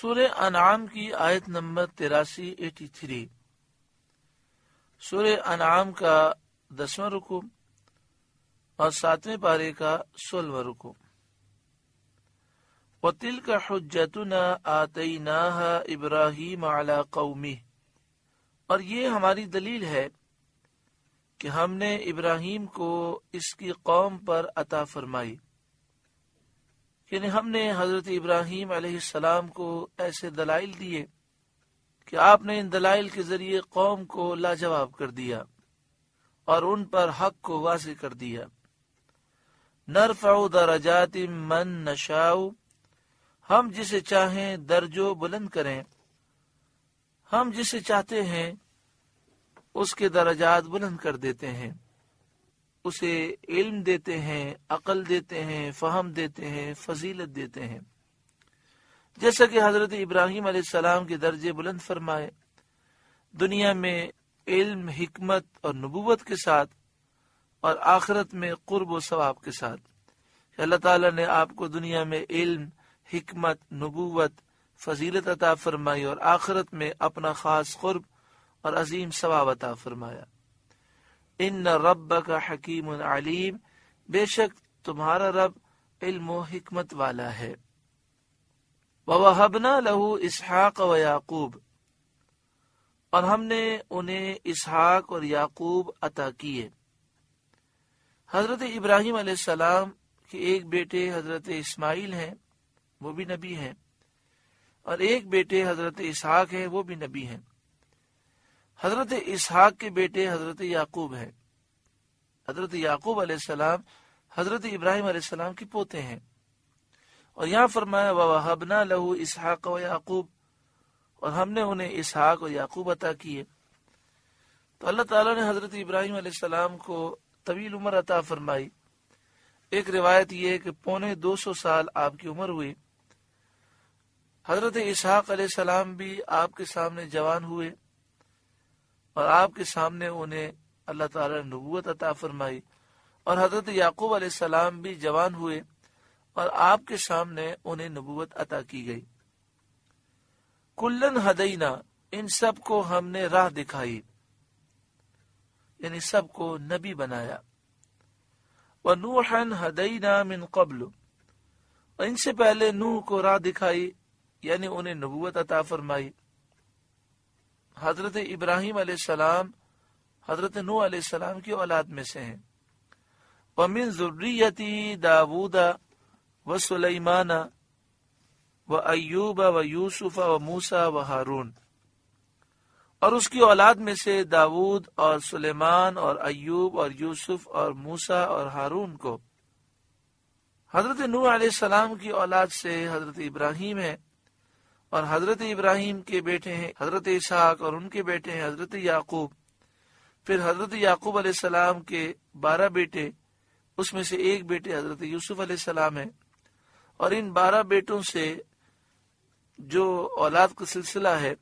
سورہ انعام کی آیت نمبر 83 سورہ انعام کا 10واں رکوع اور 7ویں پارے کا 16واں رکوع۔ وَتِلْكَ حُجَّتُنَا آتَيْنَاهَا إِبْرَاهِيمَ عَلَى قَوْمِهِ، اور یہ ہماری دلیل ہے کہ ہم نے ابراہیم کو اس کی قوم پر عطا فرمائی، یعنی ہم نے حضرت ابراہیم علیہ السلام کو ایسے دلائل دیے کہ آپ نے ان دلائل کے ذریعے قوم کو لاجواب کر دیا اور ان پر حق کو واضح کر دیا۔ نرفع درجات من نشاء، ہم جسے چاہیں درجو بلند کریں، ہم جسے چاہتے ہیں اس کے درجات بلند کر دیتے ہیں، اسے علم دیتے ہیں، عقل دیتے ہیں، فہم دیتے ہیں، فضیلت دیتے ہیں، جیسا کہ حضرت ابراہیم علیہ السلام کے درجے بلند فرمائے دنیا میں علم، حکمت اور نبوت کے ساتھ، اور آخرت میں قرب و ثواب کے ساتھ۔ اللہ تعالیٰ نے آپ کو دنیا میں علم، حکمت، نبوت، فضیلت عطا فرمائی اور آخرت میں اپنا خاص قرب اور عظیم ثواب عطا فرمایا۔ ان ربک حکیم علیم، بے شک تمہارا رب علم و حکمت والا ہے۔ وَوَهَبْنَا لَهُ اسحاق و یعقوب، اور ہم نے انہیں اسحاق اور یعقوب عطا کیے۔ حضرت ابراہیم علیہ السلام کے ایک بیٹے حضرت اسماعیل ہیں، وہ بھی نبی ہیں، اور ایک بیٹے حضرت اسحاق ہیں، وہ بھی نبی ہیں۔ حضرت اسحاق کے بیٹے حضرت یعقوب ہیں۔ حضرت یعقوب علیہ السلام حضرت ابراہیم علیہ السلام کے پوتے ہیں، اور یہاں فرمایا وَوَهَبْنَا لَهُ اسحاق و یعقوب، اور ہم نے انہیں اسحاق اور یعقوب عطا کیے۔ تو اللہ تعالیٰ نے حضرت ابراہیم علیہ السلام کو طویل عمر عطا فرمائی۔ ایک روایت یہ ہے کہ 250 سال آپ کی عمر ہوئی۔ حضرت اسحاق علیہ السلام بھی آپ کے سامنے جوان ہوئے، اور آپ کے سامنے انہیں اللہ تعالیٰ نے نبوت عطا فرمائی، اور حضرت یعقوب علیہ السلام بھی جوان ہوئے اور آپ کے سامنے انہیں نبوت عطا کی گئی۔ کلن ہدینا، ان سب کو ہم نے راہ دکھائی، یعنی سب کو نبی بنایا۔ وَنُوحًا هَدَيْنَا مِن قَبْلُ، اور ان سے پہلے نوح کو راہ دکھائی، یعنی انہیں نبوت عطا فرمائی۔ حضرت ابراہیم علیہ السلام حضرت نوح علیہ السلام کی اولاد میں سے ہیں۔ وَمِن ذُرِّيَّتِ داود وسلیمان وایوب ویوسف وموسیٰ وہارون، اور اس کی اولاد میں سے داود اور سلیمان اور ایوب اور یوسف اور موسیٰ اور ہارون کو۔ حضرت نوح علیہ السلام کی اولاد سے حضرت ابراہیم ہے، اور حضرت ابراہیم کے بیٹے ہیں حضرت اسحاق، اور ان کے بیٹے ہیں حضرت یعقوب۔ پھر حضرت یعقوب علیہ السلام کے 12 بیٹے، اس میں سے ایک بیٹے حضرت یوسف علیہ السلام ہے، اور ان 12 بیٹوں سے جو اولاد کا سلسلہ ہے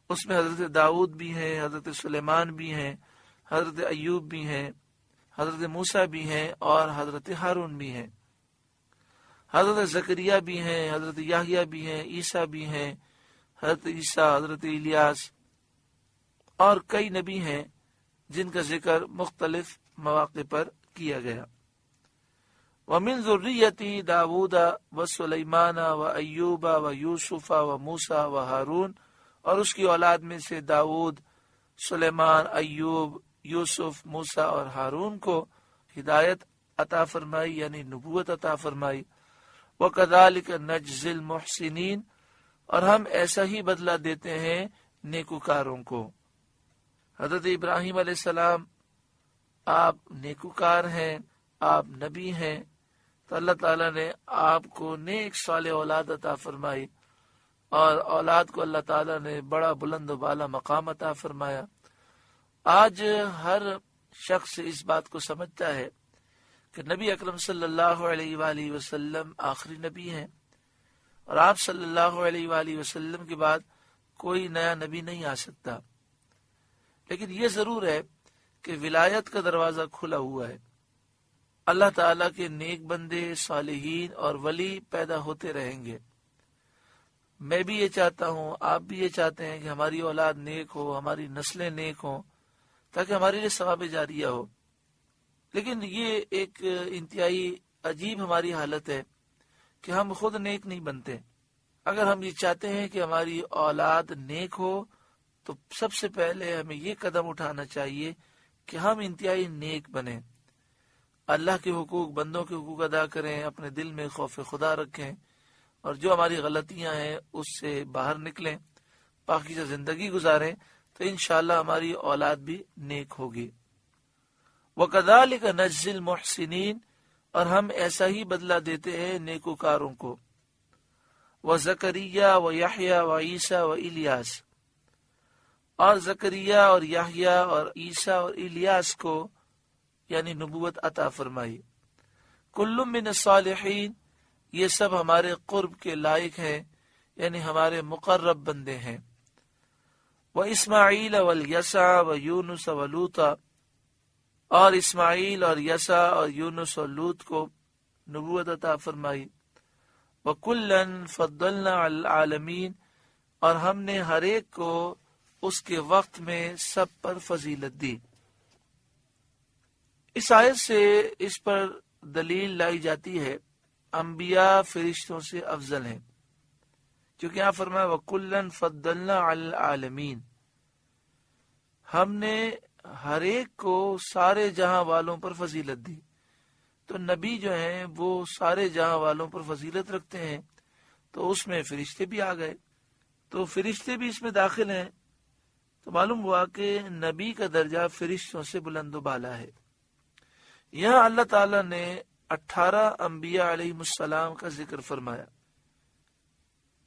اس میں حضرت داؤد بھی ہیں، حضرت سلیمان بھی ہیں، حضرت ایوب بھی ہیں، حضرت موسیٰ بھی ہیں، اور حضرت ہارون بھی ہیں۔ حضرت زکریا بھی ہیں، حضرت یحییٰ بھی ہیں، عیسیٰ بھی ہیں، حضرت عیسیٰ، حضرت الیاس، اور کئی نبی ہیں جن کا ذکر مختلف مواقع پر کیا گیا۔ وَمِن ذُرِّيَّتِ داود وسلیمان وایوب ویوسف وموسیٰ وہارون، اور اس کی اولاد میں سے داود، سلیمان، ایوب، یوسف، موسیٰ اور ہارون کو ہدایت عطا فرمائی، یعنی نبوت عطا فرمائی۔ وَكَذَلِكَ نَجْزِي الْمُحْسِنِينَ، اور ہم ایسا ہی بدلہ دیتے ہیں نیکوکاروں کو۔ حضرت ابراہیم علیہ السلام آپ نیکوکار ہیں، آپ نبی ہیں، تو اللہ تعالیٰ نے آپ کو نیک صالح اولاد عطا فرمائی، اور اولاد کو اللہ تعالیٰ نے بڑا بلند و بالا مقام عطا فرمایا۔ آج ہر شخص اس بات کو سمجھتا ہے کہ نبی اکرم صلی اللہ علیہ وآلہ وسلم آخری نبی ہیں، اور آپ صلی اللہ علیہ وآلہ وسلم کے بعد کوئی نیا نبی نہیں آ سکتا۔ لیکن یہ ضرور ہے کہ ولایت کا دروازہ کھلا ہوا ہے، اللہ تعالیٰ کے نیک بندے، صالحین اور ولی پیدا ہوتے رہیں گے۔ میں بھی یہ چاہتا ہوں، آپ بھی یہ چاہتے ہیں کہ ہماری اولاد نیک ہو، ہماری نسلیں نیک ہوں، تاکہ ہمارے لیے ثواب جاریہ ہو۔ لیکن یہ ایک انتہائی عجیب ہماری حالت ہے کہ ہم خود نیک نہیں بنتے۔ اگر ہم یہ چاہتے ہیں کہ ہماری اولاد نیک ہو تو سب سے پہلے ہمیں یہ قدم اٹھانا چاہیے کہ ہم انتہائی نیک بنیں، اللہ کے حقوق، بندوں کے حقوق ادا کریں، اپنے دل میں خوف خدا رکھیں، اور جو ہماری غلطیاں ہیں اس سے باہر نکلیں، پاکیزہ زندگی گزاریں، تو انشاءاللہ ہماری اولاد بھی نیک ہوگی۔ وَكَذَلِكَ نَجْزِي الْمُحْسِنِينَ، اور ہم ایسا ہی بدلہ دیتے ہیں نیکوکاروں کو۔ وَزَكَرِيَّا وَيَحْيَا وَعِيسَى وَإِلْيَاسَ، اور زکریا اور یحییٰ اور عیسیٰ اور الیاس کو یعنی نبوت عطا فرمائی۔ کل من الصالحین، یہ سب ہمارے قرب کے لائق ہیں، یعنی ہمارے مقرب بندے ہیں۔ وَإِسْمَاعِيلَ وَالْيَسَعَ وَيُونُسَ وَلُوطَ، اور اسماعیل اور یسع اور یونس اور لوط کو نبوت عطا فرمائی۔ وَكُلًّا فَضَّلْنَا عَلَى الْعَالَمِينَ، اور ہم نے ہر ایک کو اس کے وقت میں سب پر فضیلت دی۔ اس آیت سے اس پر دلیل لائی جاتی ہے انبیاء فرشتوں سے افضل ہیں، کیونکہ یہاں فرمایا وَكُلًّا فَضَّلْنَا عَلَى الْعَالَمِينَ، ہم نے ہر ایک کو سارے جہاں والوں پر فضیلت دی۔ تو نبی جو ہیں وہ سارے جہاں والوں پر فضیلت رکھتے ہیں، تو اس میں فرشتے بھی آ گئے، تو فرشتے بھی اس میں داخل ہیں، تو معلوم ہوا کہ نبی کا درجہ فرشتوں سے بلند و بالا ہے۔ یہاں اللہ تعالیٰ نے 18 انبیاء علیہ السلام کا ذکر فرمایا،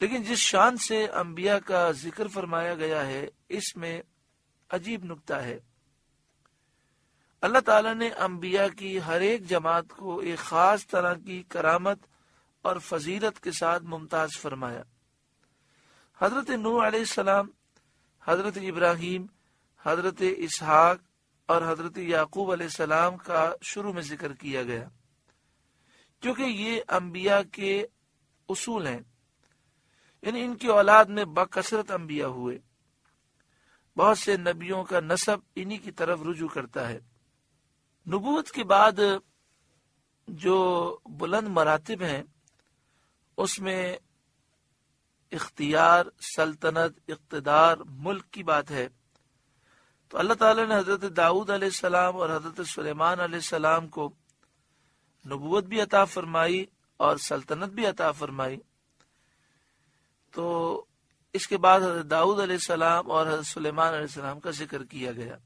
لیکن جس شان سے انبیاء کا ذکر فرمایا گیا ہے اس میں عجیب نکتہ ہے۔ اللہ تعالیٰ نے انبیاء کی ہر ایک جماعت کو ایک خاص طرح کی کرامت اور فضیلت کے ساتھ ممتاز فرمایا۔ حضرت نوح علیہ السلام، حضرت ابراہیم، حضرت اسحاق اور حضرت یعقوب علیہ السلام کا شروع میں ذکر کیا گیا، کیونکہ یہ انبیاء کے اصول ہیں، یعنی ان کی اولاد میں بکثرت انبیاء ہوئے، بہت سے نبیوں کا نسب انہی کی طرف رجوع کرتا ہے۔ نبوت کے بعد جو بلند مراتب ہیں اس میں اختیار، سلطنت، اقتدار، ملک کی بات ہے۔ تو اللہ تعالیٰ نے حضرت داؤد علیہ السلام اور حضرت سلیمان علیہ السلام کو نبوت بھی عطا فرمائی اور سلطنت بھی عطا فرمائی۔ تو اس کے بعد حضرت داؤد علیہ السلام اور حضرت سلیمان علیہ السلام کا ذکر کیا گیا۔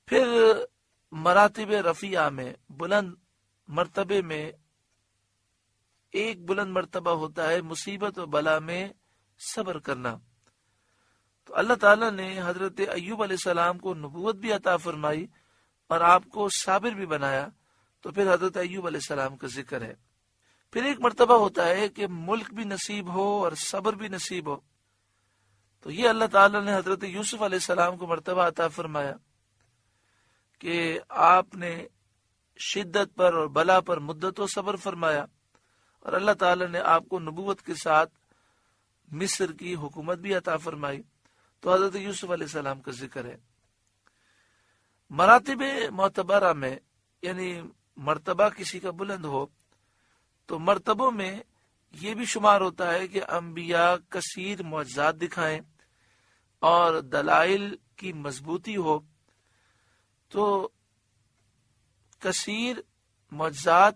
پھر مراتب رفیعہ میں، بلند مرتبے میں، ایک بلند مرتبہ ہوتا ہے مصیبت و بلا میں صبر کرنا۔ تو اللہ تعالیٰ نے حضرت ایوب علیہ السلام کو نبوت بھی عطا فرمائی اور آپ کو صابر بھی بنایا، تو پھر حضرت ایوب علیہ السلام کا ذکر ہے۔ پھر ایک مرتبہ ہوتا ہے کہ ملک بھی نصیب ہو اور صبر بھی نصیب ہو، تو یہ اللہ تعالیٰ نے حضرت یوسف علیہ السلام کو مرتبہ عطا فرمایا کہ آپ نے شدت پر اور بلا پر مدت و صبر فرمایا، اور اللہ تعالیٰ نے آپ کو نبوت کے ساتھ مصر کی حکومت بھی عطا فرمائی، تو حضرت یوسف علیہ السلام کا ذکر ہے۔ مراتب معتبرہ میں، یعنی مرتبہ کسی کا بلند ہو تو مرتبوں میں یہ بھی شمار ہوتا ہے کہ انبیاء کثیر معجزات دکھائیں اور دلائل کی مضبوطی ہو۔ تو کثیر معجزات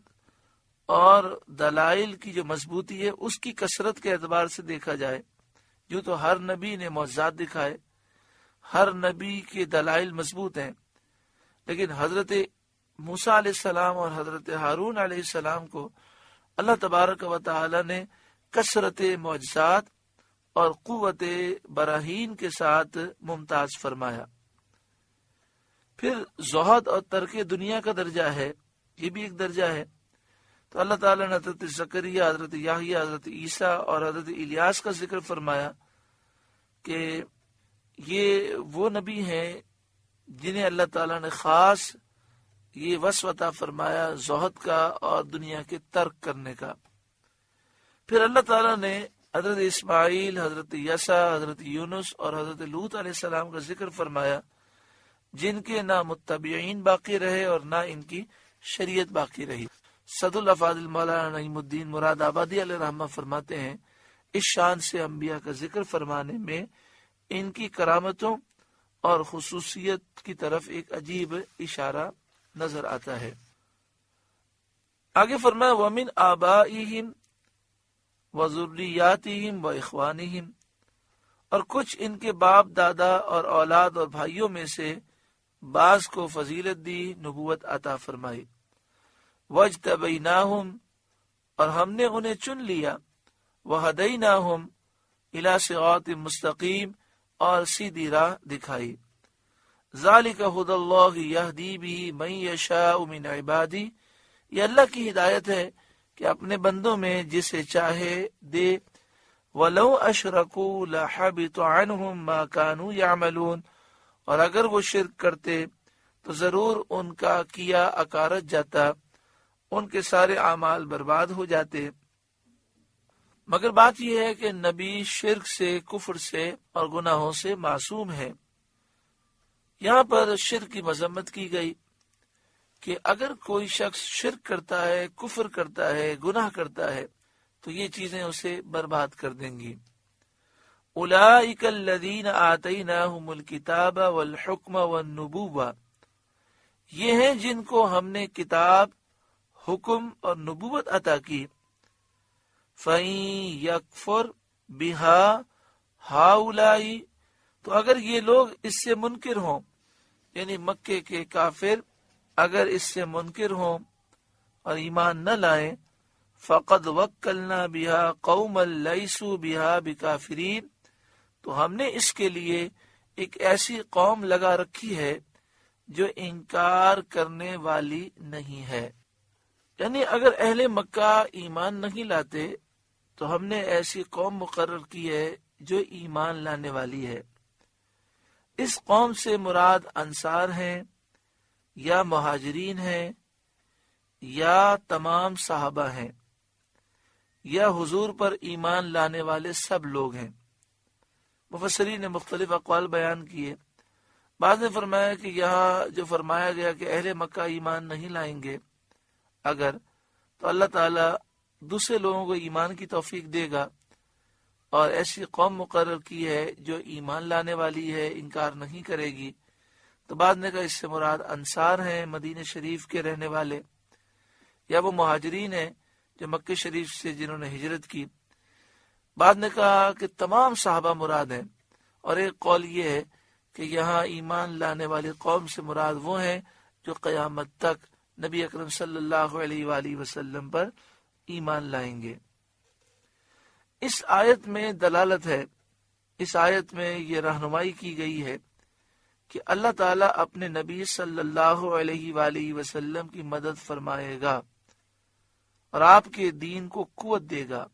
اور دلائل کی جو مضبوطی ہے اس کی کثرت کے اعتبار سے دیکھا جائے، جو تو ہر نبی نے معجزات دکھائے، ہر نبی کے دلائل مضبوط ہیں، لیکن حضرت موسیٰ علیہ السلام اور حضرت ہارون علیہ السلام کو اللہ تبارک و تعالی نے کثرت معجزات اور قوت براہین کے ساتھ ممتاز فرمایا۔ پھر زہد اور ترک دنیا کا درجہ ہے، یہ بھی ایک درجہ ہے۔ تو اللہ تعالیٰ نے حضرت زکریا، حضرت یحییٰ، حضرت عیسیٰ اور حضرت الیاس کا ذکر فرمایا کہ یہ وہ نبی ہیں جنہیں اللہ تعالیٰ نے خاص یہ وصف عطا فرمایا زہد کا اور دنیا کے ترک کرنے کا۔ پھر اللہ تعالیٰ نے حضرت اسماعیل، حضرت یسع، حضرت یونس اور حضرت لوط علیہ السلام کا ذکر فرمایا، جن کے نہ متبعین باقی رہے اور نہ ان کی شریعت باقی رہی۔ صد الافاضل مولانا نعیم الدین مراد آبادی علیہ رحمہ فرماتے ہیں، اس شان سے انبیاء کا ذکر فرمانے میں ان کی کرامتوں اور خصوصیت کی طرف ایک عجیب اشارہ نظر آتا ہے۔ آگے فرمایا وَمِنْ آبائِهِمْ وَذُرِّيَّاتِهِمْ وَإِخْوَانِهِمْ، اور کچھ ان کے باپ دادا اور اولاد اور بھائیوں میں سے بعض کو فضیلت دی، نبوت عطا فرمائی۔ وَاجْتَبَيْنَاهُمْ، اور ہم نے انہیں چن لیا، وَهَدَيْنَاهُمْ إِلَى صِرَاطٍ مستقیم، اور سیدھی راہ دکھائی۔ ذَلِكَ هُدَى اللَّهِ يَهْدِي بِهِ مَن يَشَاءُ مِنْ عِبَادِهِ، یہ اللہ کی ہدایت ہے کہ اپنے بندوں میں جسے چاہے دے۔ وَلَوْ أَشْرَكُوا لَحَبِطَ عَنْهُمْ مَا كَانُوا يَعْمَلُونَ، اور اگر وہ شرک کرتے تو ضرور ان کا کیا اکارت جاتا، ان کے سارے اعمال برباد ہو جاتے۔ مگر بات یہ ہے کہ نبی شرک سے، کفر سے اور گناہوں سے معصوم ہے۔ یہاں پر شرک کی مذمت کی گئی کہ اگر کوئی شخص شرک کرتا ہے، کفر کرتا ہے، گناہ کرتا ہے تو یہ چیزیں اسے برباد کر دیں گی۔ اولئک الذین آتیناہم الکتاب والحکم والنبوہ، یہ ہیں جن کو ہم نے کتاب، حکم اور نبوت عطا کی۔ فَإِن یکفر بہا ہؤلاء، تو اگر یہ لوگ اس سے منکر ہوں، یعنی مکے کے کافر اگر اس سے منکر ہوں اور ایمان نہ لائیں، فَقَدْ وَكَّلْنَا بِهَا قَوْمًا لَيْسُوا بِهَا بِكَافِرِينَ، تو ہم نے اس کے لیے ایک ایسی قوم لگا رکھی ہے جو انکار کرنے والی نہیں ہے۔ یعنی اگر اہل مکہ ایمان نہیں لاتے تو ہم نے ایسی قوم مقرر کی ہے جو ایمان لانے والی ہے۔ اس قوم سے مراد انصار ہیں یا مہاجرین ہیں یا تمام صحابہ ہیں یا حضور پر ایمان لانے والے سب لوگ ہیں۔ مفسرین نے مختلف اقوال بیان کیے۔ بعض نے فرمایا کہ یہاں جو فرمایا گیا کہ اہل مکہ ایمان نہیں لائیں گے اگر، تو اللہ تعالیٰ دوسرے لوگوں کو ایمان کی توفیق دے گا اور ایسی قوم مقرر کی ہے جو ایمان لانے والی ہے، انکار نہیں کرے گی۔ تو بعد نے کہا اس سے مراد انصار ہیں، مدینہ شریف کے رہنے والے، یا وہ مہاجرین ہیں جو مکہ شریف سے جنہوں نے ہجرت کی۔ بعد نے کہا کہ تمام صحابہ مراد ہیں، اور ایک قول یہ ہے کہ یہاں ایمان لانے والی قوم سے مراد وہ ہیں جو قیامت تک نبی اکرم صلی اللہ علیہ وآلہ وسلم پر ایمان لائیں گے۔ اس آیت میں دلالت ہے، اس آیت میں یہ رہنمائی کی گئی ہے کہ اللہ تعالیٰ اپنے نبی صلی اللہ علیہ وآلہ وسلم کی مدد فرمائے گا اور آپ کے دین کو قوت دے گا،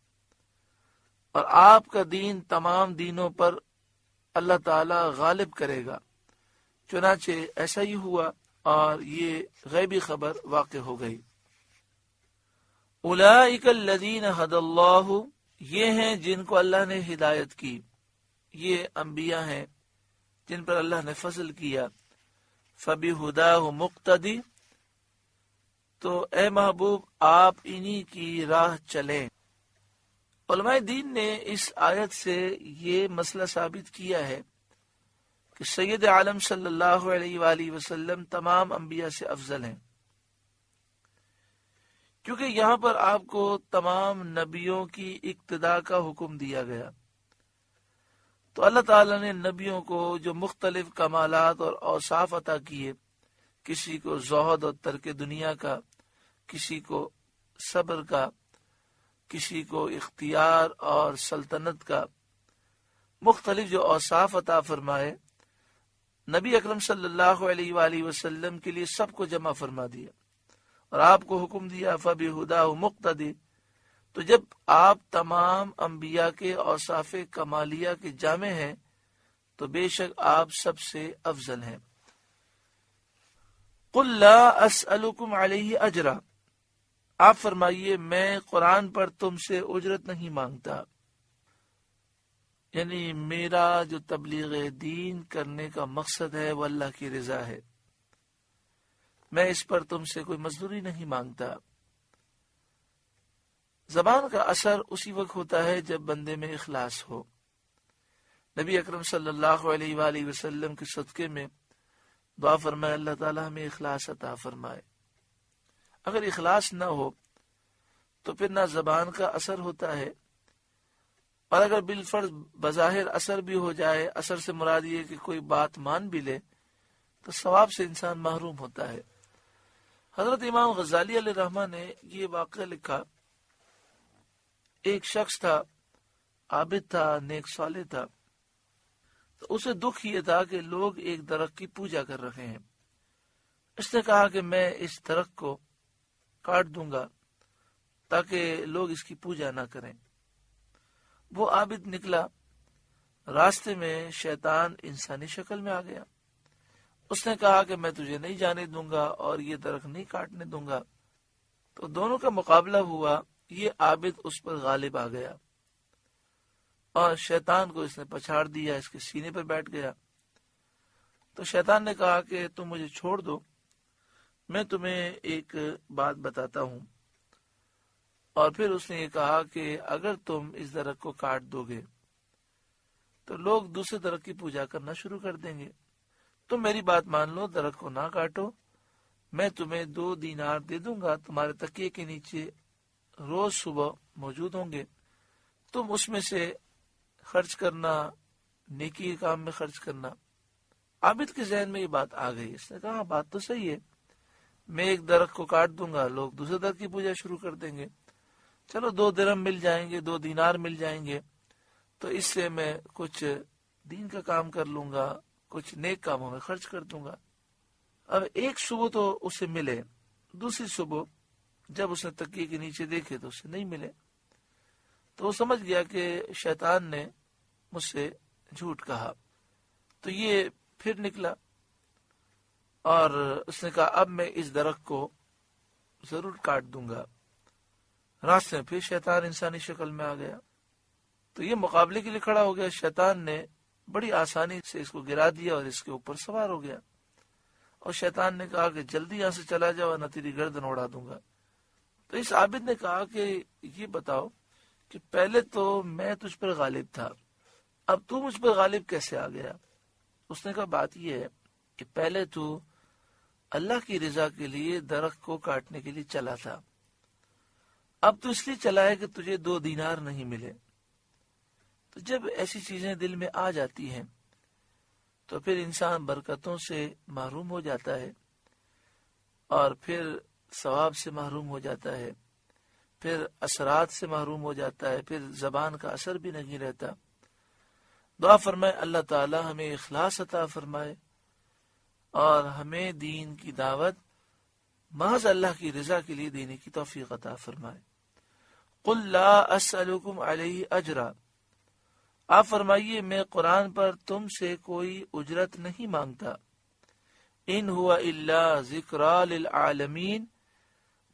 اور آپ کا دین تمام دینوں پر اللہ تعالیٰ غالب کرے گا۔ چنانچہ ایسا ہی ہوا اور یہ غیبی خبر واقع ہو گئی۔ اولئک الذین ھدی اللہ، یہ ہیں جن کو اللہ نے ہدایت کی، یہ انبیاء ہیں جن پر اللہ نے فضل کیا۔ فبہداہ مقتدی، تو اے محبوب آپ انہی کی راہ چلیں۔ علماء دین نے اس آیت سے یہ مسئلہ ثابت کیا ہے کہ سید عالم صلی اللہ علیہ وآلہ وسلم تمام انبیاء سے افضل ہیں، کیونکہ یہاں پر آپ کو تمام نبیوں کی اقتداء کا حکم دیا گیا۔ تو اللہ تعالیٰ نے نبیوں کو جو مختلف کمالات اور اوصاف عطا کیے، کسی کو زہد اور ترک دنیا کا، کسی کو صبر کا، کسی کو اختیار اور سلطنت کا، مختلف جو اوصاف عطا فرمائے، نبی اکرم صلی اللہ علیہ وآلہ وسلم کے لیے سب کو جمع فرما دیا اور آپ کو حکم دیا فَبِهُدَاهُ مُقْتَدِي۔ تو جب آپ تمام انبیاء کے اوصاف کمالیہ کے جامع ہیں تو بے شک آپ سب سے افضل ہیں۔ قُلْ لَا أَسْأَلُكُمْ عَلَيْهِ أَجْرًا، آپ فرمائیے میں قرآن پر تم سے اجرت نہیں مانگتا۔ یعنی میرا جو تبلیغ دین کرنے کا مقصد ہے وہ اللہ کی رضا ہے، میں اس پر تم سے کوئی مزدوری نہیں مانگتا۔ زبان کا اثر اسی وقت ہوتا ہے جب بندے میں اخلاص ہو۔ نبی اکرم صلی اللہ علیہ وآلہ وسلم کے صدقے میں دعا فرمائے اللہ تعالی ہمیں اخلاص عطا فرمائے۔ اگر اخلاص نہ ہو تو پھر نہ زبان کا اثر ہوتا ہے، اور اگر بالفرض بظاہر اثر بھی ہو جائے، اثر سے مراد یہ کہ کوئی بات مان بھی لے، تو ثواب سے انسان محروم ہوتا ہے۔ حضرت امام غزالی علیہ رحمہ نے یہ واقعہ لکھا، ایک شخص تھا، عابد تھا، نیک صالح تھا، تو اسے دکھ یہ تھا کہ لوگ ایک درخت کی پوجا کر رہے ہیں۔ اس نے کہا کہ میں اس درخت کو کاٹ دوں گا تاکہ لوگ اس کی پوجا نہ کریں۔ وہ عابد نکلا، راستے میں شیطان انسانی شکل میں آ گیا۔ اس نے کہا کہ میں تجھے نہیں جانے دوں گا اور یہ درخت نہیں کاٹنے دوں گا۔ تو دونوں کا مقابلہ ہوا، یہ عابد اس پر غالب آ گیا اور شیطان کو اس نے پچھاڑ دیا، اس کے سینے پر بیٹھ گیا۔ تو شیطان نے کہا کہ تم مجھے چھوڑ دو، میں تمہیں ایک بات بتاتا ہوں۔ اور پھر اس نے یہ کہا کہ اگر تم اس درخت کو کاٹ دو گے تو لوگ دوسرے درخت کی پوجا کرنا شروع کر دیں گے، تم میری بات مان لو، درخت کو نہ کاٹو، میں تمہیں 2 دینار دے دوں گا، تمہارے تکیے کے نیچے روز صبح موجود ہوں گے، تم اس میں سے خرچ کرنا، نیکی کے کام میں خرچ کرنا۔ عابد کے ذہن میں یہ بات آ گئی، اس نے کہا بات تو صحیح ہے، میں ایک درخت کو کاٹ دوں گا، لوگ دوسرے درخت کی پوجا شروع کر دیں گے، چلو 2 درہم مل جائیں گے، 2 دینار مل جائیں گے، تو اس سے میں کچھ دین کا کام کر لوں گا، کچھ نیک کاموں میں خرچ کر دوں گا۔ اب ایک صبح تو اسے ملے، دوسری صبح جب اس نے تکیے کے نیچے دیکھے تو اسے نہیں ملے، تو وہ سمجھ گیا کہ شیطان نے مجھ سے جھوٹ کہا۔ تو یہ پھر نکلا اور اس نے کہا اب میں اس درخت کو ضرور کاٹ دوں گا۔ راستے میں پھر شیطان انسانی شکل میں آ گیا، تو یہ مقابلے کے لیے کھڑا ہو گیا۔ شیطان نے بڑی آسانی سے اس کو گرا دیا اور اس کے اوپر سوار ہو گیا، اور شیطان نے کہا کہ جلدی یہاں سے چلا جاؤ نہ تیری گردن اڑا دوں گا۔ تو اس عابد نے کہا کہ یہ بتاؤ کہ پہلے تو میں تجھ پر غالب تھا، اب تو مجھ پر غالب کیسے آ گیا؟ اس نے کہا بات یہ ہے کہ پہلے تو اللہ کی رضا کے لیے درخت کو کاٹنے کے لیے چلا تھا، اب تو اس لیے چلا ہے کہ تجھے 2 دینار نہیں ملے۔ تو جب ایسی چیزیں دل میں آ جاتی ہیں تو پھر انسان برکتوں سے محروم ہو جاتا ہے، اور پھر ثواب سے محروم ہو جاتا ہے، پھر اثرات سے محروم ہو جاتا ہے، پھر زبان کا اثر بھی نہیں رہتا۔ دعا فرمائے اللہ تعالی ہمیں اخلاص عطا فرمائے اور ہمیں دین کی دعوت محض اللہ کی رضا کے لیے دینے کی توفیق عطا فرمائے۔ قل لا اسألکم علیہ اجرا، آپ فرمائیے میں قرآن پر تم سے کوئی اجرت نہیں مانگتا۔ ان ہوا الا ذکری للعالمین،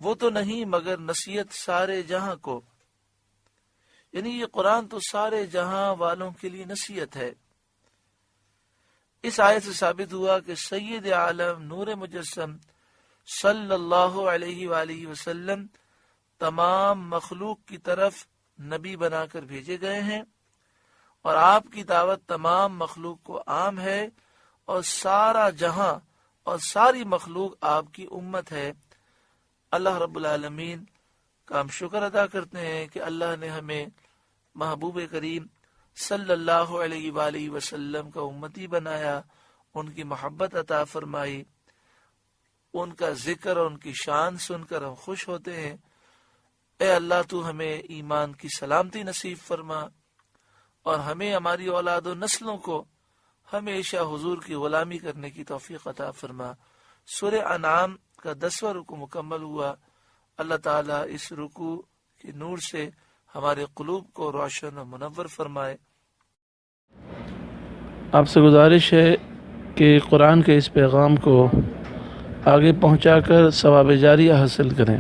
وہ تو نہیں مگر نصیحت سارے جہاں کو، یعنی یہ قرآن تو سارے جہاں والوں کے لیے نصیحت ہے۔ اس آیت سے ثابت ہوا کہ سید عالم نور مجسم صلی اللہ علیہ وآلہ وسلم تمام مخلوق کی طرف نبی بنا کر بھیجے گئے ہیں، اور آپ کی دعوت تمام مخلوق کو عام ہے، اور سارا جہاں اور ساری مخلوق آپ کی امت ہے۔ اللہ رب العالمین کا ہم شکر ادا کرتے ہیں کہ اللہ نے ہمیں محبوب کریم صلی اللہ علیہ وآلہ وسلم کا امتی بنایا، ان کی محبت عطا فرمائی، ان کا ذکر اور ان کی شان سن کر ہم خوش ہوتے ہیں۔ اے اللہ تو ہمیں ایمان کی سلامتی نصیب فرما، اور ہمیں ہماری اولاد و نسلوں کو ہمیشہ حضور کی غلامی کرنے کی توفیق عطا فرما۔ سورہ انعام کا 10واں رکوع مکمل ہوا۔ اللہ تعالیٰ اس رکوع کے نور سے ہمارے قلوب کو روشن و منور فرمائے۔ آپ سے گزارش ہے کہ قرآن کے اس پیغام کو آگے پہنچا کر ثواب جاریہ حاصل کریں۔